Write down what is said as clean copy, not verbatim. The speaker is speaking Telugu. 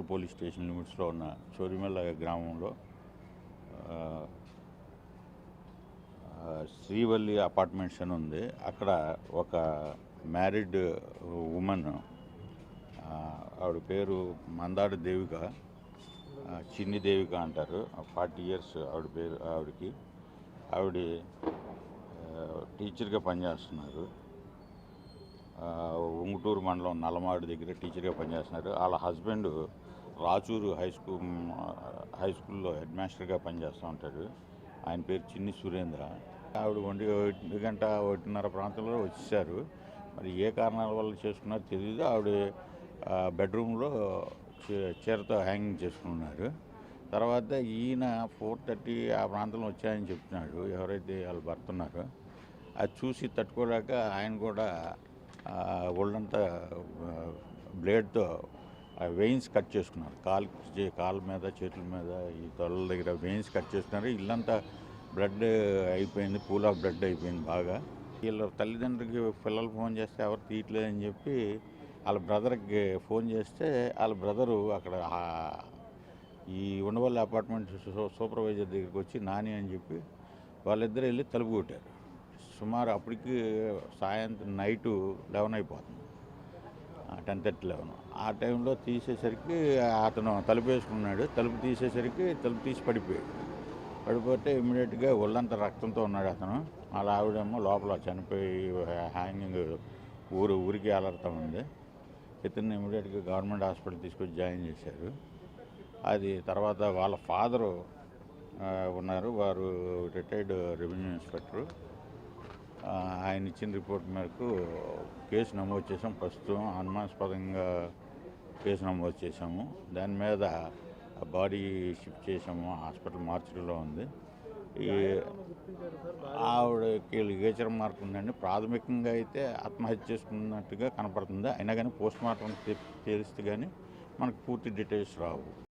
రూరల్ పోలీస్ స్టేషన్ లిమిట్స్లో ఉన్న చోరిమెల్ల గ్రామంలో శ్రీవల్లి అపార్ట్మెంట్స్ అని ఉంది. అక్కడ ఒక మ్యారీడ్ ఉమెన్, ఆవిడ పేరు మందాడి దేవిక, చిన్ని దేవిక అంటారు. 40 years ఆవిడ పేరు. ఆవిడ టీచర్గా పనిచేస్తున్నారు. ఉంగుటూరు మండలం నల్లమాడు దగ్గర టీచర్గా పనిచేస్తున్నారు. వాళ్ళ హస్బెండ్ రాచూరు హై స్కూల్లో హెడ్ మాస్టర్గా పనిచేస్తూ ఉంటాడు. ఆయన పేరు చిన్ని సురేంద్ర. ఆవిడ 1:30 ప్రాంతంలో వచ్చేసారు. మరి ఏ కారణాల వల్ల చేసుకున్నారో తెలియదు. ఆవిడ బెడ్రూమ్లో చీరతో హ్యాంగింగ్ చేసుకున్నారు. తర్వాత ఈయన 4:30 ఆ ప్రాంతంలో వచ్చాయని చెప్తున్నాడు ఎవరైతే వాళ్ళు భర్త ఉన్నారో. అది చూసి తట్టుకోలేక ఆయన కూడా ఒళ్ళంతా బ్లేడ్తో వెయిన్స్ కట్ చేసుకున్నారు. కాళ్ళ మీద, చేతుల మీద, ఈ తొడల దగ్గర వెయిన్స్ కట్ చేసుకున్నారు. ఇల్లంతా బ్లడ్ అయిపోయింది, పూల్ ఆఫ్ బ్లడ్ అయిపోయింది బాగా. వీళ్ళ తల్లిదండ్రులకి పిల్లలు ఫోన్ చేస్తే ఎవరు తీయట్లేదని చెప్పి వాళ్ళ బ్రదర్కి ఫోన్ చేస్తే వాళ్ళ బ్రదరు అక్కడ ఈ ఉండవల్లి అపార్ట్మెంట్ సూపర్వైజర్ దగ్గరికి వచ్చి నాని అని చెప్పి వాళ్ళిద్దరూ వెళ్ళి తలుపు కొట్టారు. సుమారు అప్పటికి సాయంత్రం నైటు 11 అయిపోతుంది, 10:30-11. ఆ టైంలో తీసేసరికి అతను తలుపు వేసుకున్నాడు. తలుపు తీసేసరికి తలుపు తీసి పడిపోతే ఇమ్మీడియట్గా ఒళ్ళంతా రక్తంతో ఉన్నాడు అతను. వాళ్ళ ఆవిడేమో లోపల చనిపోయి హ్యాంగింగ్ ఊరికి అలర్తా ఉంది. ఇతన్ని ఇమ్మీడియట్గా గవర్నమెంట్ హాస్పిటల్ తీసుకొచ్చి జాయిన్ చేశారు. అది తర్వాత వాళ్ళ ఫాదరు ఉన్నారు, వారు రిటైర్డ్ రెవెన్యూ ఇన్స్పెక్టరు. ఆయన ఇచ్చిన రిపోర్ట్ మేరకు కేసు నమోదు చేసాం. ప్రస్తుతం అనుమానాస్పదంగా కేసు నమోదు చేసాము. దాని మీద బాడీ షిఫ్ట్ చేసాము, హాస్పిటల్ మార్చిలో ఉంది. ఈ ఆవిడకి గేచర్ మార్క్ ఉందండి. ప్రాథమికంగా అయితే ఆత్మహత్య చేసుకున్నట్టుగా కనపడుతుంది. అయినా కానీ పోస్ట్ మార్టం తెలిస్తే కానీ మనకు పూర్తి డీటెయిల్స్ రావు.